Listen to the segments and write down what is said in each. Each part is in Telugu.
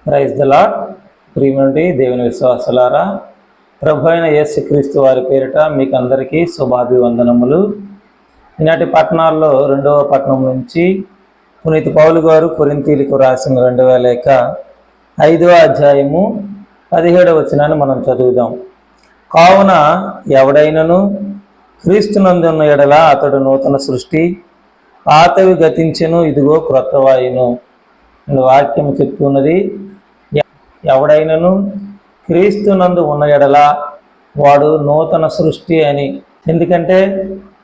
Praise the lord. ప్రియమైనటువంటి దేవుని విశ్వాసులారా, ప్రభు అయిన యేసుక్రీస్తు వారి పేరిట మీకు అందరికీ శుభాభివందనములు. ఈనాటి పట్టణాల్లో రెండవ పట్టణం నుంచి పునీత పౌలు గారు కొరింథీయులకు రాసిన 2వ లేఖ 5వ అధ్యాయము 17వ వచనాన్ని మనం చదువుదాం. కావున ఎవడైనను క్రీస్తునందున్న ఎడల అతడు నూతన సృష్టి, పాతవి గతించెను, ఇదిగో క్రొత్తవాయును. వాక్యం చెప్తున్నది, ఎవడైనను క్రీస్తునందు ఉన్న ఎడల వాడు నూతన సృష్టి అని. ఎందుకంటే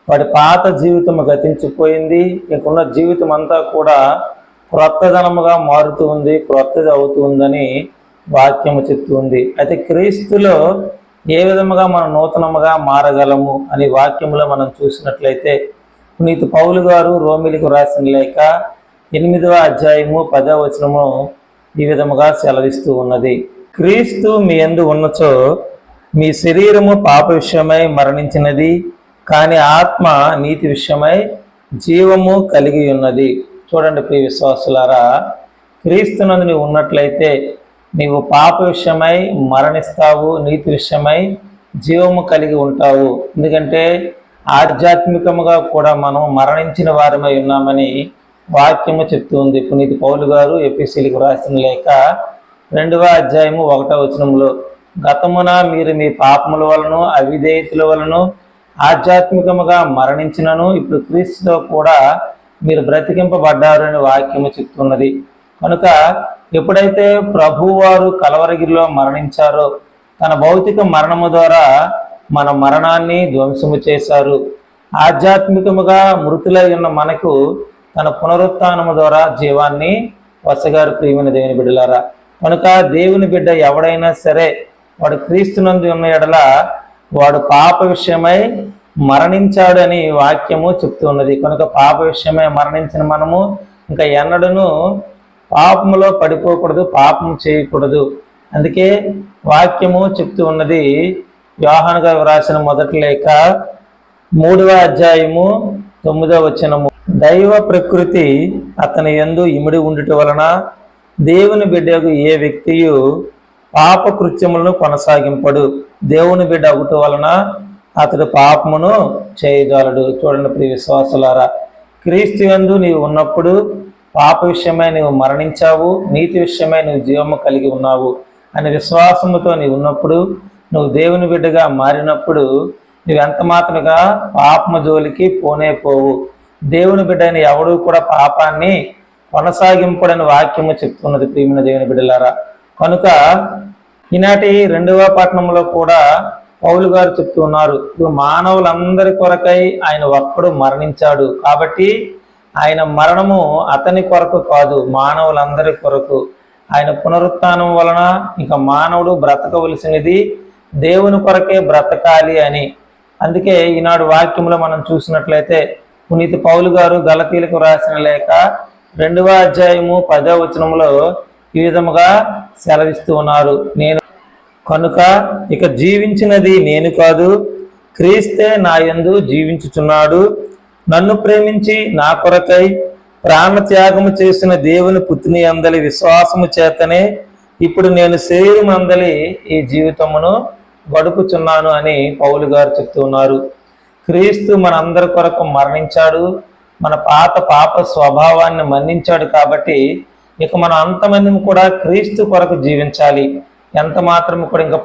వాడి పాత జీవితం గతించిపోయింది, ఇంకున్న జీవితం అంతా కూడా క్రొత్తదనముగా మారుతూ ఉంది, క్రొత్తది అవుతుందని వాక్యము చెప్తుంది. అయితే క్రీస్తులో ఏ విధముగా మనం నూతనముగా మారగలము అని వాక్యంలో మనం చూసినట్లయితే, పునీత పౌలు గారు రోమిలకు రాసిన లేఖ 8వ అధ్యాయము 10వ వచనము ఈ విధముగా సెలవిస్తూ ఉన్నది. క్రీస్తు మీ యందు ఉన్నచో మీ శరీరము పాప విషయమై మరణించినది, కానీ ఆత్మ నీతి విషయమై జీవము కలిగి ఉన్నది. చూడండి ప్రియ విశ్వాసులారా, క్రీస్తునందు నీవు ఉన్నట్లయితే నీవు పాప విషయమై మరణిస్తావు, నీతి విషయమై జీవము కలిగి ఉంటావు. ఎందుకంటే ఆధ్యాత్మికముగా కూడా మనం మరణించిన వారమై ఉన్నామని వాక్యము చెప్తుంది. పునీత పౌలు గారు ఎఫెసీయులకు రాసిన లేఖ 2వ అధ్యాయము 1వ వచనంలో, గతమున మీరు మీ పాపముల వలన అవిధేయతల వలన ఆధ్యాత్మికముగా మరణించినను ఇప్పుడు క్రీస్తుతో కూడా మీరు బ్రతికింపబడ్డారు అని వాక్యము చెప్తున్నది. కనుక ఎప్పుడైతే ప్రభువారు కలవరగిరిలో మరణించారో తన భౌతిక మరణము ద్వారా మన మరణాన్ని ధ్వంసము చేశారు. ఆధ్యాత్మికముగా మృతులై ఉన్న మనకు తన పునరుత్థానము ద్వారా జీవాన్ని వసగారు. ప్రియమైన దేవుని బిడ్డలారా, కనుక దేవుని బిడ్డ ఎవడైనా సరే వాడు క్రీస్తునందు ఉన్న ఎడల వాడు పాప విషయమై మరణించాడు అని వాక్యము చెప్తున్నది. కనుక పాప విషయమై మరణించిన మనము ఇంకా ఎన్నడను పాపములో పడిపోకూడదు, పాపం చేయకూడదు. అందుకే వాక్యము చెప్తూ ఉన్నది. యోహాను గారు రాసిన మొదటి లేఖ 3వ అధ్యాయము 9వ వచనము, దైవ ప్రకృతి అతని యందు ఇమిడి ఉండుట వలన దేవుని బిడ్డకు ఏ వ్యక్తియు పాప కృత్యములను కొనసాగింపడు. దేవుని బిడ్డ అగుట వలన అతడు పాపమును చేయజాలడు. చూడండి ప్రియ విశ్వాసులారా, క్రీస్తు యందు నీవు ఉన్నప్పుడు పాప విషయమై నీవు మరణించావు, నీతి విషయమై నువ్వు జీవము కలిగి ఉన్నావు అనే విశ్వాసముతో నీవు ఉన్నప్పుడు, నువ్వు దేవుని బిడ్డగా మారినప్పుడు నువ్వు ఎంత మాత్రముగా పాపము జోలికి పోనే పోవు. దేవుని బిడ్డని ఎవడు కూడా పాపాన్ని కొనసాగింపడని వాక్యము చెప్తున్నది. ప్రియమైన దేవుని బిడ్డలారా, కనుక ఈనాటి 2వ పట్టణంలో కూడా పౌలు గారు చెప్తూ ఉన్నారు, మానవులందరి కొరకై ఆయన ఒక్కడు మరణించాడు. కాబట్టి ఆయన మరణము అతని కొరకు కాదు, మానవులందరి కొరకు. ఆయన పునరుత్థానం వలన ఇంకా మానవుడు బ్రతకవలసినది దేవుని కొరకే బ్రతకాలి అని. అందుకే ఈనాడు వాక్యంలో మనం చూసినట్లయితే పునీత పౌలు గారు గలతీయులకు రాసిన లేఖ 2వ అధ్యాయము 10వ వచనంలో ఈ విధముగా సెలవిస్తూ ఉన్నారు, నేను కనుక ఇక జీవించినది నేను కాదు, క్రీస్తే నా యందు జీవించుచున్నాడు. నన్ను ప్రేమించి నా కొరకై ప్రాణత్యాగము చేసిన దేవుని పుత్రుని అందలి విశ్వాసము చేతనే ఇప్పుడు నేను శరీరం అందలి ఈ జీవితమును గడుపుచున్నాను అని పౌలు గారు చెప్తూ ఉన్నారు. క్రీస్తు మన అందరి కొరకు మరణించాడు, మన పాప స్వభావాన్ని మన్నించాడు. కాబట్టి ఇక మనం అంతమంది కూడా క్రీస్తు కొరకు జీవించాలి. ఎంత మాత్రము కూడా ఇంకా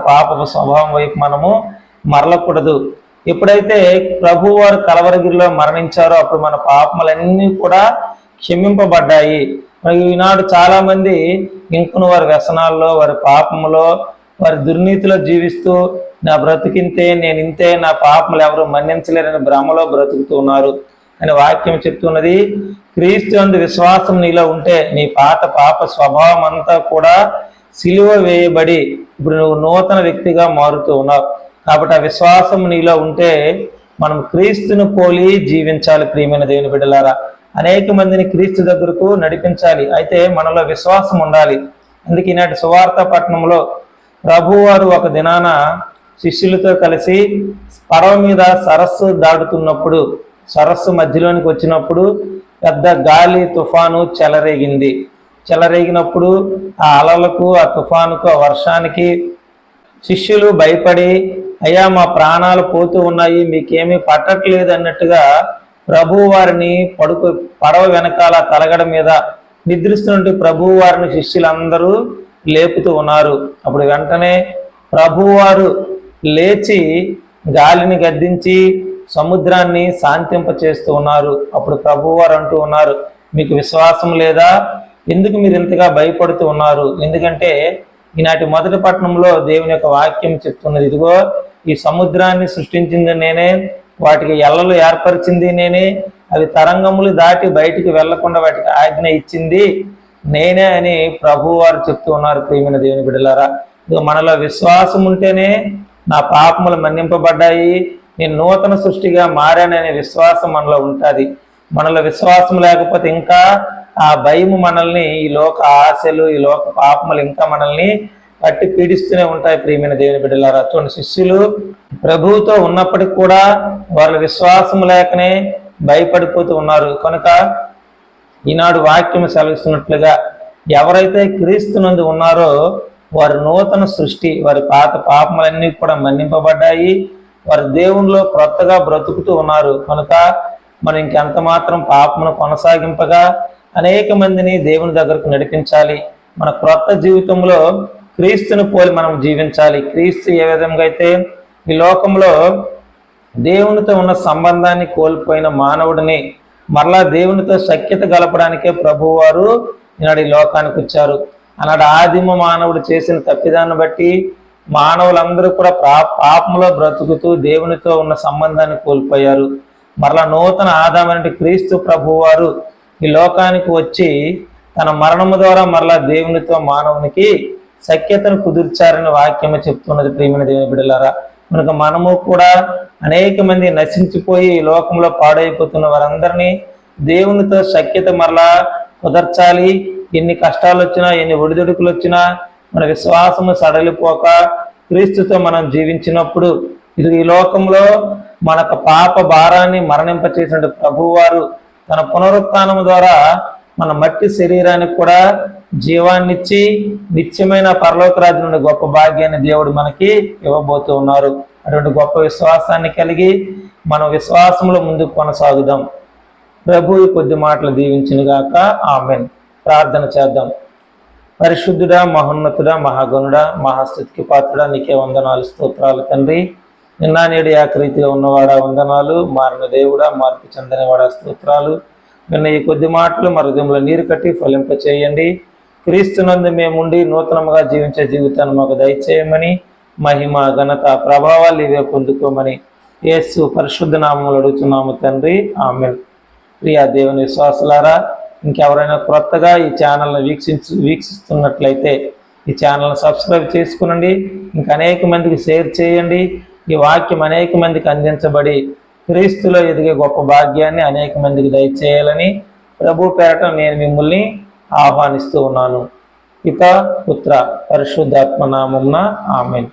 పాప స్వభావం వైపు మనము మరలకూడదు. ఎప్పుడైతే ప్రభు వారు కలవరగిరిలో మరణించారో అప్పుడు మన పాపములన్నీ కూడా క్షమింపబడ్డాయి. ఈనాడు చాలా మంది ఇంకును వారి వ్యసనాల్లో, వారి పాపములో, వారి దుర్నీతిలో జీవిస్తూ నా బ్రతికింతే, నేను ఇంతే, నా పాపములు ఎవరు మన్నించలేరని భ్రమలో బ్రతుకుతూ ఉన్నారు అని వాక్యం చెప్తున్నది. క్రీస్తు యందు విశ్వాసం నీలో ఉంటే నీ పాప స్వభావం అంతా కూడా సిలువ వేయబడి ఇప్పుడు నువ్వు నూతన వ్యక్తిగా మారుతూ ఉన్నావు. కాబట్టి ఆ విశ్వాసం నీలో ఉంటే మనం క్రీస్తును పోలి జీవించాలి. ప్రియమైన దేవుని బిడ్డలారా, అనేక మందిని క్రీస్తు దగ్గరకు నడిపించాలి. అయితే మనలో విశ్వాసం ఉండాలి. అందుకే ఈనాటి సువార్త పట్టణంలో ప్రభువారు ఒక దినాన శిష్యులతో కలిసి పడవ మీద సరస్సు దాటుతున్నప్పుడు, సరస్సు మధ్యలోనికి వచ్చినప్పుడు పెద్ద గాలి తుఫాను చెలరేగింది. చెలరేగినప్పుడు ఆ అలలకు, ఆ తుఫానుకు, ఆ వర్షానికి శిష్యులు భయపడి, అయ్యా మా ప్రాణాలు పోతూ ఉన్నాయి, మీకేమీ పట్టట్లేదు అన్నట్టుగా ప్రభువు వారిని పడవ వెనకాల తలగడ మీద నిద్రిస్తున్నట్టు ప్రభువు వారిని శిష్యులందరూ లేపుతూ ఉన్నారు. అప్పుడు వెంటనే ప్రభువారు లేచి గాలిని గద్దించి సముద్రాన్ని శాంతింప చేస్తూ ఉన్నారు. అప్పుడు ప్రభువారు అంటూ ఉన్నారు, మీకు విశ్వాసం లేదా? ఎందుకు మీరు ఇంతగా భయపడుతూ ఉన్నారు? ఎందుకంటే ఈనాటి మొదటి పట్టణంలో దేవుని యొక్క వాక్యం చెప్తున్నది, ఇదిగో ఈ సముద్రాన్ని సృష్టించింది నేనే, వాటికి ఎల్లలు ఏర్పరిచింది నేనే, అవి తరంగములు దాటి బయటికి వెళ్లకుండా వాటికి ఆజ్ఞ ఇచ్చింది నేనే అని ప్రభువు వారు చెప్తూ ఉన్నారు. ప్రియమైన దేవుని బిడ్డలారా, మనలో విశ్వాసం ఉంటేనే నా పాపములు మన్నింపబడ్డాయి, నేను నూతన సృష్టిగా మారాననే విశ్వాసం మనలో ఉంటుంది. మనలో విశ్వాసం లేకపోతే ఇంకా ఆ భయము మనల్ని, ఈ లోక ఆశలు, ఈ లోక పాపములు ఇంకా మనల్ని పట్టి పీడిస్తూనే ఉంటాయి. ప్రియమైన దేవుని బిడ్డలారా, అటువంటి శిష్యులు ప్రభువుతో ఉన్నప్పటికీ కూడా వాళ్ళ విశ్వాసం లేకనే భయపడిపోతూ ఉన్నారు. కనుక ఈనాడు వాక్యం సెలవిస్తున్నట్లుగా ఎవరైతే క్రీస్తునందు ఉన్నారో వారి నూతన సృష్టి, వారి పాత పాపములన్నీ కూడా మన్నింపబడ్డాయి, వారి దేవునిలో క్రొత్తగా బ్రతుకుతూ ఉన్నారు. కనుక మనం ఇంకెంత మాత్రం పాపమును కొనసాగింపగా అనేక మందిని దేవుని దగ్గరకు నడిపించాలి. మన క్రొత్త జీవితంలో క్రీస్తుని పోలి మనం జీవించాలి. క్రీస్తు ఏ విధంగా అయితే ఈ లోకంలో దేవునితో ఉన్న సంబంధాన్ని కోల్పోయిన మానవుడిని మరలా దేవునితో సఖ్యత గలపడానికే ప్రభువారు ఈనాడు ఈ లోకానికి వచ్చారు. ఆనాడు ఆదిమ మానవుడు చేసిన తప్పిదాన్ని బట్టి మానవులందరూ కూడా పాపంలో బ్రతుకుతూ దేవునితో ఉన్న సంబంధాన్ని కోల్పోయారు. మరలా నూతన ఆదామనేటి క్రీస్తు ప్రభువారు ఈ లోకానికి వచ్చి తన మరణము ద్వారా మరలా దేవునితో మానవునికి సఖ్యతను కుదుర్చారని వాక్యము చెప్తున్నది. ప్రియమైన దేవుని బిడ్డలారా, కనుక మనము కూడా అనేక మంది నశించిపోయి ఈ లోకంలో పాడైపోతున్న వారందరినీ దేవునితో సఖ్యత మరలా కుదర్చాలి. ఎన్ని కష్టాలు వచ్చినా, ఎన్ని ఒడిదుడుకులు వచ్చినా మన విశ్వాసము సడలిపోక క్రీస్తుతో మనం జీవించినప్పుడు ఇది ఈ లోకంలో మనకు పాప భారాన్ని మరణింపచేసిన ప్రభువారు తన పునరుత్థానము ద్వారా మన మట్టి శరీరానికి కూడా జీవాన్నిచ్చి నిత్యమైన పరలోక రాజ్యం నుండి గొప్ప భాగ్యాన్ని దేవుడు మనకి ఇవ్వబోతూ ఉన్నారు. అటువంటి గొప్ప విశ్వాసాన్ని కలిగి మనం విశ్వాసంలో ముందుకు కొనసాగుదాం. ప్రభు కొద్ది మాటలు దీవించునుగాక. ఆమెన్. ప్రార్థన చేద్దాం. పరిశుద్ధుడా, మహోన్నతుడా, మహాగణుడా, మహాస్థితికి పాత్రుడా, నీకే వందనాలు, స్తోత్రాలు తండ్రి. నిన్న నేడు ఏకరీతిగా ఉన్నవాడా వందనాలు, మారిన దేవుడా, మార్పు చెందనివాడా స్తోత్రాలు. నిన్న ఈ కొద్ది మాటలు మా హృదయంలో నీరు కట్టి ఫలింప చేయండి. క్రీస్తునందు మేముండి నూతనముగా జీవించే జీవితాన్ని మాకు దయచేయమని, మహిమ ఘనత ప్రభావాలు ఇవే పొందుకోమని యేసు పరిశుద్ధ నామములో అడుగుతున్నాము తండ్రి. ఆమెన్. ప్రియా దేవుని విశ్వాసులారా, ఇంకెవరైనా క్రొత్తగా ఈ ఛానల్ని వీక్షిస్తున్నట్లయితే ఈ ఛానల్ని సబ్స్క్రైబ్ చేసుకునండి. ఇంకా అనేక మందికి షేర్ చేయండి. ఈ వాక్యం అనేక మందికి అందించబడి క్రీస్తులో ఎదిగే గొప్ప భాగ్యాన్ని అనేక మందికి దయచేయాలని ప్రభు పేరట నేను మిమ్మల్ని ఆహ్వానిస్తూ ఉన్నాను. పితా, పుత్ర, పరిశుద్ధాత్మ నామమున ఆమెన్.